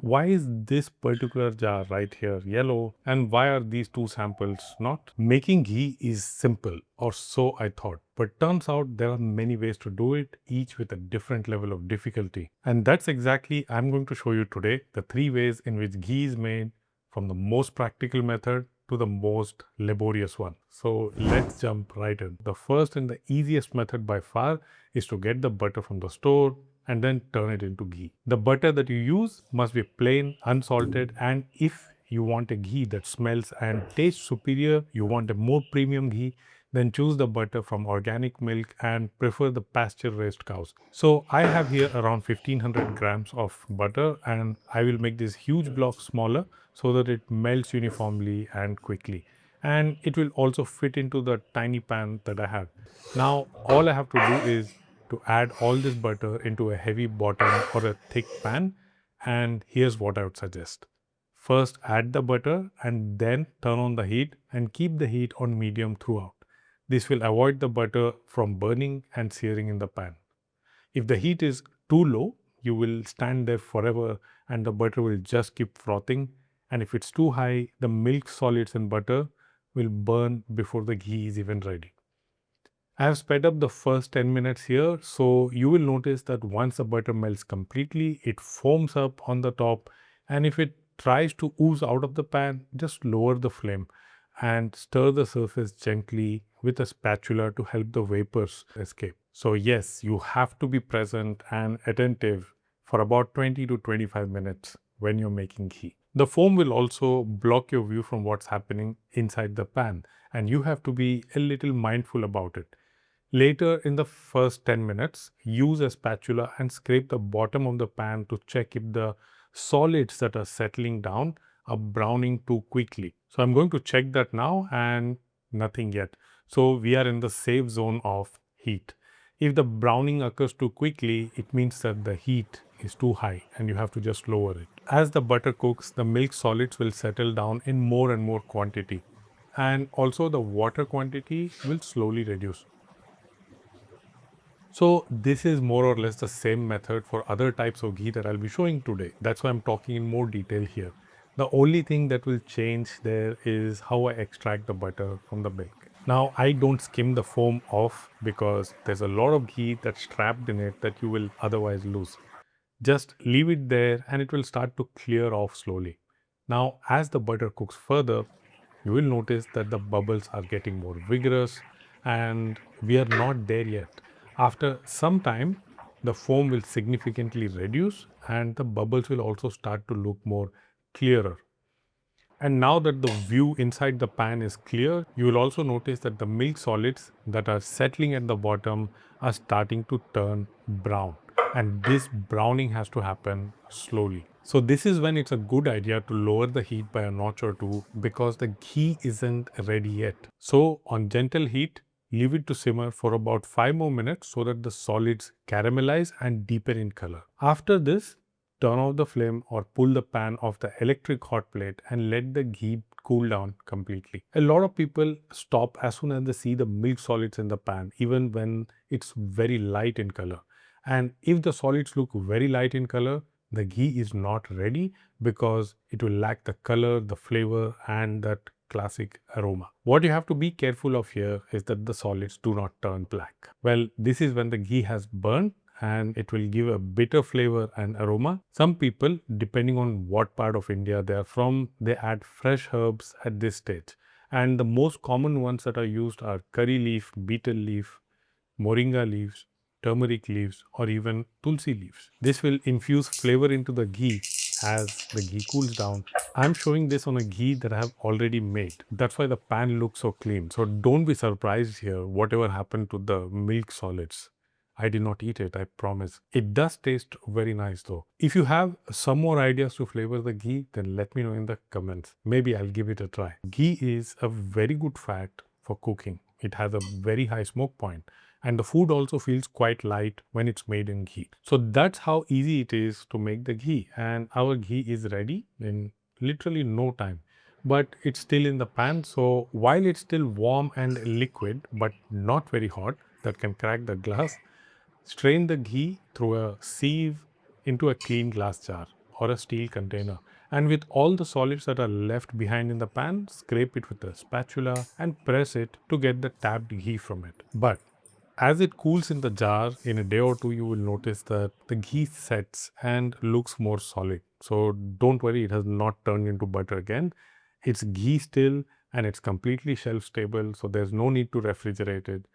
why is this particular jar right here yellow, and why are these two samples not? Making ghee is simple, or so I thought, but turns out there are many ways to do it, each with a different level of difficulty. And that's exactly I'm going to show you today, the 3 ways in which ghee is made, from the most practical method to the most laborious one. So let's jump right in. The first and the easiest method by far is to get the butter from the store and then turn it into ghee. The butter that you use must be plain, unsalted, and if you want a ghee that smells and tastes superior, you want a more premium ghee, then choose the butter from organic milk and prefer the pasture raised cows. So I have here around 1500 grams of butter, and I will make this huge block smaller so that it melts uniformly and quickly. And it will also fit into the tiny pan that I have. Now all I have to do is to add all this butter into a heavy bottom or a thick pan, and here's what I would suggest. First add the butter and then turn on the heat and keep the heat on medium throughout. This will avoid the butter from burning and searing in the pan. If the heat is too low, you will stand there forever and the butter will just keep frothing, and if it's too high, the milk solids in butter will burn before the ghee is even ready. I have sped up the first 10 minutes here, so you will notice that once the butter melts completely, it foams up on the top, and if it tries to ooze out of the pan, just lower the flame and stir the surface gently with a spatula to help the vapors escape. So yes, you have to be present and attentive for about 20 to 25 minutes when you're making ghee. The foam will also block your view from what's happening inside the pan, and you have to be a little mindful about it. Later in the first 10 minutes, use a spatula and scrape the bottom of the pan to check if the solids that are settling down are browning too quickly. So I'm going to check that now, and nothing yet. So we are in the safe zone of heat. If the browning occurs too quickly, it means that the heat is too high and you have to just lower it. As the butter cooks, the milk solids will settle down in more and more quantity, and also the water quantity will slowly reduce. So this is more or less the same method for other types of ghee that I'll be showing today. That's why I'm talking in more detail here. The only thing that will change there is how I extract the butter from the milk. Now I don't skim the foam off because there's a lot of ghee that's trapped in it that you will otherwise lose. Just leave it there and it will start to clear off slowly. Now as the butter cooks further, you will notice that the bubbles are getting more vigorous and we are not there yet. After some time, the foam will significantly reduce and the bubbles will also start to look more clearer. And now that the view inside the pan is clear, you will also notice that the milk solids that are settling at the bottom are starting to turn brown. And this browning has to happen slowly. So this is when it's a good idea to lower the heat by a notch or two because the ghee isn't ready yet. So on gentle heat, leave it to simmer for about 5 more minutes so that the solids caramelize and deepen in color. After this, turn off the flame or pull the pan off the electric hot plate and let the ghee cool down completely. A lot of people stop as soon as they see the milk solids in the pan, even when it's very light in color. And if the solids look very light in color, the ghee is not ready because it will lack the color, the flavor, and that classic aroma. What you have to be careful of here is that the solids do not turn black. Well, this is when the ghee has burned and it will give a bitter flavor and aroma. Some people, depending on what part of India they are from, they add fresh herbs at this stage. And the most common ones that are used are curry leaf, betel leaf, moringa leaves, turmeric leaves, or even tulsi leaves. This will infuse flavor into the ghee as the ghee cools down. I'm showing this on a ghee that I have already made. That's why the pan looks so clean. So don't be surprised here whatever happened to the milk solids. I did not eat it, I promise. It does taste very nice though. If you have some more ideas to flavor the ghee, then let me know in the comments. Maybe I'll give it a try. Ghee is a very good fat for cooking. It has a very high smoke point, and the food also feels quite light when it's made in ghee. So that's how easy it is to make the ghee, and our ghee is ready in literally no time. But it's still in the pan, so while it's still warm and liquid but not very hot that can crack the glass, strain the ghee through a sieve into a clean glass jar. or a steel container. And with all the solids that are left behind in the pan, scrape it with a spatula and press it to get the tapped ghee from it. But as it cools in the jar, in a day or two, you will notice that the ghee sets and looks more solid. So don't worry, it has not turned into butter again. It's ghee still and it's completely shelf stable. So there's no need to refrigerate it.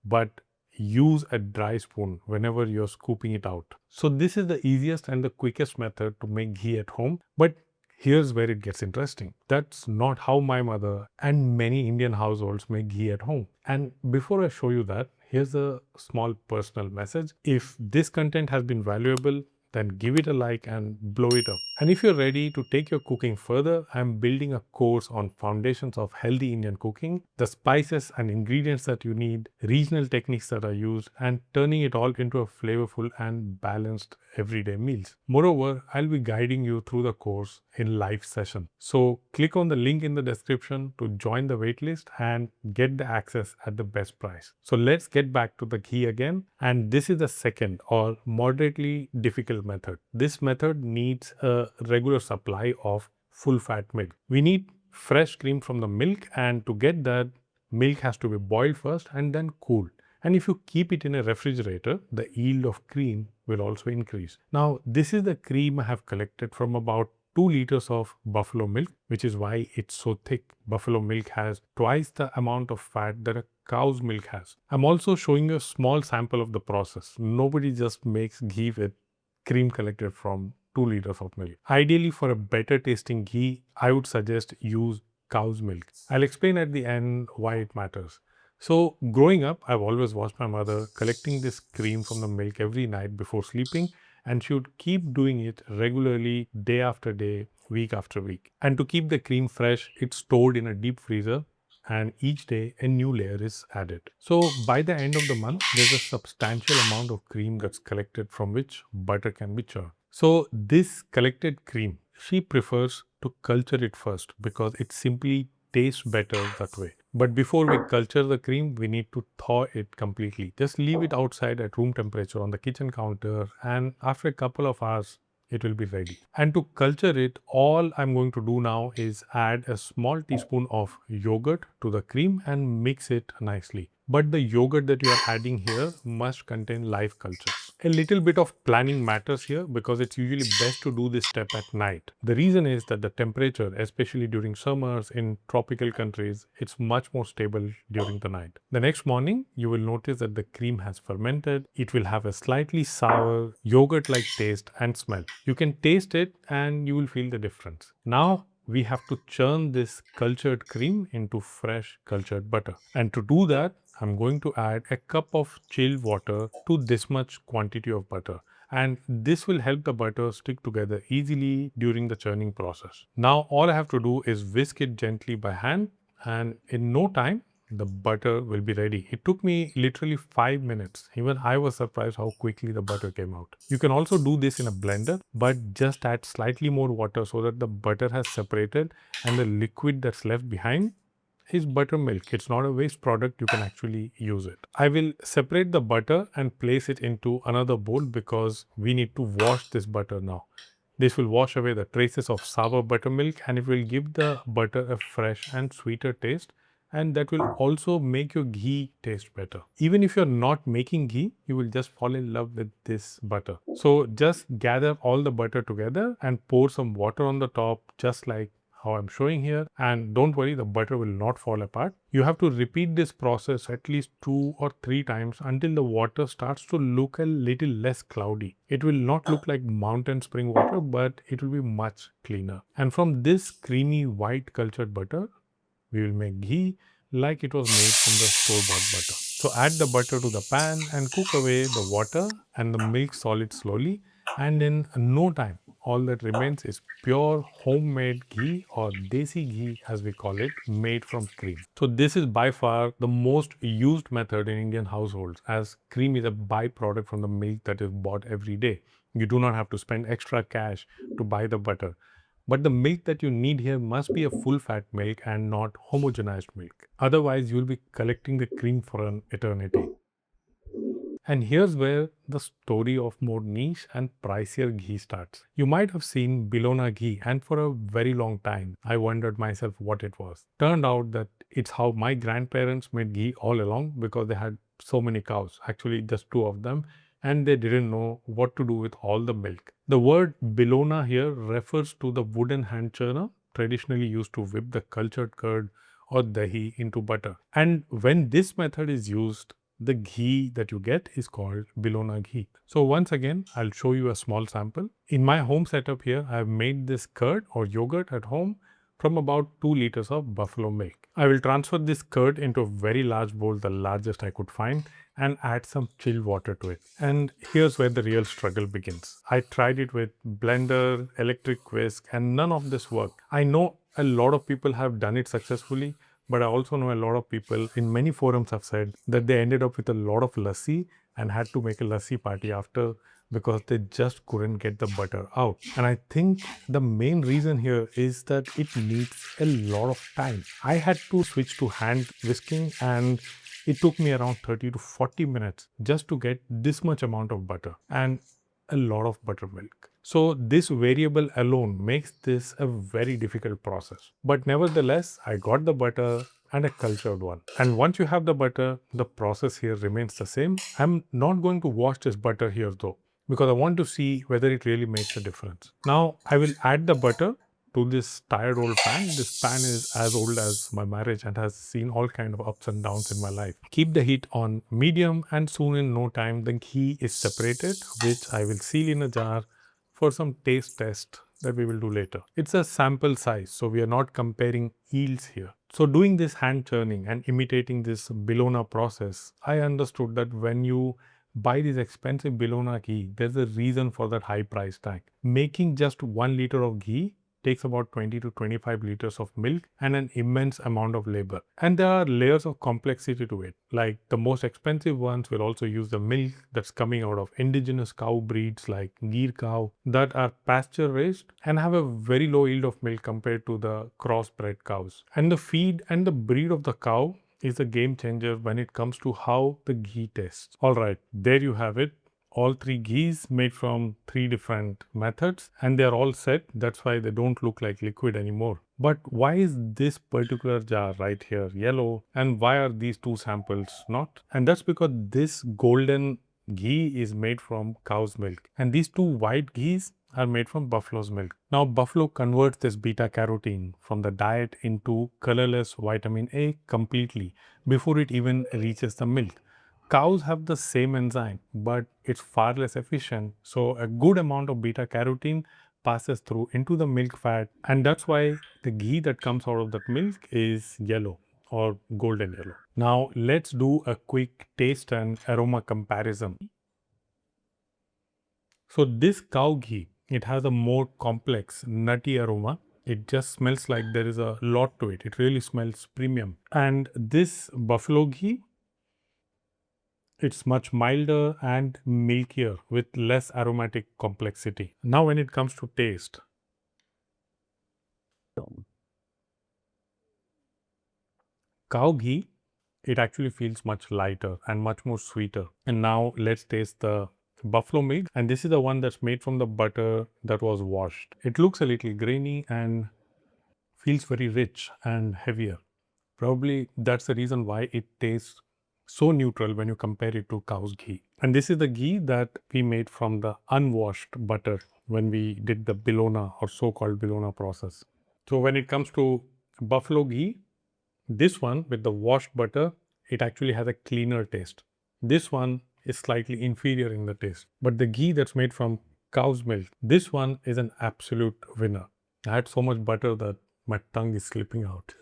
But use a dry spoon whenever you're scooping it out. So this is the easiest and the quickest method to make ghee at home. But here's where it gets interesting. That's not how my mother and many Indian households make ghee at home. And before I show you that, here's a small personal message. If this content has been valuable, then give it a like and blow it up. And if you're ready to take your cooking further, I'm building a course on foundations of healthy Indian cooking, the spices and ingredients that you need, regional techniques that are used, and turning it all into a flavorful and balanced everyday meals. Moreover, I'll be guiding you through the course in live session. So click on the link in the description to join the waitlist and get the access at the best price. So let's get back to the ghee again. And this is the second or moderately difficult method. This method needs a regular supply of full fat milk. We need fresh cream from the milk, and to get that, milk has to be boiled first and then cooled. And if you keep it in a refrigerator, the yield of cream will also increase. Now, this is the cream I have collected from about 2 liters of buffalo milk, which is why it's so thick. Buffalo milk has twice the amount of fat that a cow's milk has. I'm also showing you a small sample of the process. Nobody just makes ghee with cream collected from 2 liters of milk. Ideally, for a better tasting ghee, I would suggest use cow's milk. I'll explain at the end why it matters. So growing up, I've always watched my mother collecting this cream from the milk every night before sleeping, and she would keep doing it regularly day after day, week after week. And to keep the cream fresh, it's stored in a deep freezer, and each day a new layer is added. So by the end of the month, there's a substantial amount of cream that's collected from which butter can be churned. So this collected cream, she prefers to culture it first because it simply tastes better that way. But before we culture the cream, we need to thaw it completely. Just leave it outside at room temperature on the kitchen counter, and after a couple of hours, it will be ready. And to culture it, all I'm going to do now is add a small teaspoon of yogurt to the cream and mix it nicely. But the yogurt that you are adding here must contain live cultures. A little bit of planning matters here because it's usually best to do this step at night. The reason is that the temperature, especially during summers in tropical countries, it's much more stable during the night. The next morning, you will notice that the cream has fermented. It will have a slightly sour, yogurt-like taste and smell. You can taste it and you will feel the difference. Now, we have to churn this cultured cream into fresh cultured butter. And to do that, I'm going to add a cup of chilled water to this much quantity of butter. And this will help the butter stick together easily during the churning process. Now, all I have to do is whisk it gently by hand, and in no time, the butter will be ready. It took me literally 5 minutes. Even I was surprised how quickly the butter came out. You can also do this in a blender, but just add slightly more water so that the butter has separated and the liquid that's left behind is buttermilk. It's not a waste product. You can actually use it. I will separate the butter and place it into another bowl because we need to wash this butter now. This will wash away the traces of sour buttermilk and it will give the butter a fresh and sweeter taste, and that will also make your ghee taste better. Even if you're not making ghee, you will just fall in love with this butter. So just gather all the butter together and pour some water on the top, just like how I'm showing here, and don't worry, the butter will not fall apart. You have to repeat this process at least 2 or 3 times until the water starts to look a little less cloudy. It will not look like mountain spring water, but it will be much cleaner. And from this creamy white cultured butter, we will make ghee like it was made from the store-bought butter. So add the butter to the pan and cook away the water and the milk solid slowly, and in no time, all that remains is pure homemade ghee, or Desi ghee as we call it, made from cream. So this is by far the most used method in Indian households, as cream is a byproduct from the milk that is bought every day. You do not have to spend extra cash to buy the butter. But the milk that you need here must be a full fat milk and not homogenized milk. Otherwise, you will be collecting the cream for an eternity. And here's where the story of more niche and pricier ghee starts. You might have seen Bilona ghee, and for a very long time, I wondered myself what it was. Turned out that it's how my grandparents made ghee all along because they had so many cows, actually just two of them, and they didn't know what to do with all the milk. The word Bilona here refers to the wooden hand churner traditionally used to whip the cultured curd or dahi into butter. And when this method is used, the ghee that you get is called Bilona ghee. So once again, I'll show you a small sample. In my home setup here, I've made this curd or yogurt at home from about 2 liters of buffalo milk. I will transfer this curd into a very large bowl, the largest I could find, and add some chilled water to it. And here's where the real struggle begins. I tried it with blender, electric whisk, and none of this worked. I know a lot of people have done it successfully, but I also know a lot of people in many forums have said that they ended up with a lot of lassi and had to make a lassi party after because they just couldn't get the butter out. And I think the main reason here is that it needs a lot of time. I had to switch to hand whisking, and it took me around 30 to 40 minutes just to get this much amount of butter and a lot of buttermilk. So this variable alone makes this a very difficult process. But nevertheless, I got the butter and a cultured one. And once you have the butter, the process here remains the same. I'm not going to wash this butter here though, because I want to see whether it really makes a difference. Now I will add the butter to this tired old pan. This pan is as old as my marriage and has seen all kind of ups and downs in my life. Keep the heat on medium, and soon in no time the ghee is separated, which I will seal in a jar for some taste test that we will do later. It's a sample size, so we are not comparing yields here. So doing this hand churning and imitating this Bilona process, I understood that when you buy this expensive Bilona ghee, there's a reason for that high price tag. Making just 1 liter of ghee takes about 20 to 25 liters of milk and an immense amount of labor. And there are layers of complexity to it. Like the most expensive ones will also use the milk that's coming out of indigenous cow breeds like Gir cow that are pasture raised and have a very low yield of milk compared to the crossbred cows. And the feed and the breed of the cow is a game changer when it comes to how the ghee tastes. Alright, there you have it. All 3 ghees made from 3 different methods, and they're all set. That's why they don't look like liquid anymore. But why is this particular jar right here yellow, and why are these 2 samples not? And that's because this golden ghee is made from cow's milk, and these 2 white ghees are made from buffalo's milk. Now buffalo converts this beta carotene from the diet into colorless vitamin A completely before it even reaches the milk. Cows have the same enzyme, but it's far less efficient. So a good amount of beta carotene passes through into the milk fat, and that's why the ghee that comes out of that milk is yellow or golden yellow. Now let's do a quick taste and aroma comparison. So this cow ghee, it has a more complex nutty aroma. It just smells like there is a lot to it. It really smells premium. And this buffalo ghee, it's much milder and milkier with less aromatic complexity. Now when it comes to taste, cow ghee, it actually feels much lighter and much more sweeter. And now let's taste the buffalo milk. And this is the one that's made from the butter that was washed. It looks a little grainy and feels very rich and heavier. Probably that's the reason why it tastes so neutral when you compare it to cow's ghee. And this is the ghee that we made from the unwashed butter when we did the Bilona or so-called Bilona process. So when it comes to buffalo ghee, this one with the washed butter, it actually has a cleaner taste. This one is slightly inferior in the taste. But the ghee that's made from cow's milk, this one is an absolute winner. I had so much butter that my tongue is slipping out.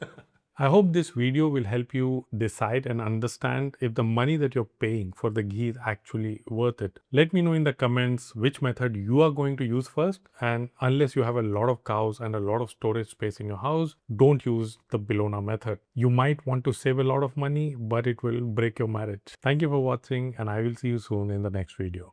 I hope this video will help you decide and understand if the money that you're paying for the ghee is actually worth it. Let me know in the comments which method you are going to use first, and unless you have a lot of cows and a lot of storage space in your house, don't use the Bilona method. You might want to save a lot of money, but it will break your marriage. Thank you for watching, and I will see you soon in the next video.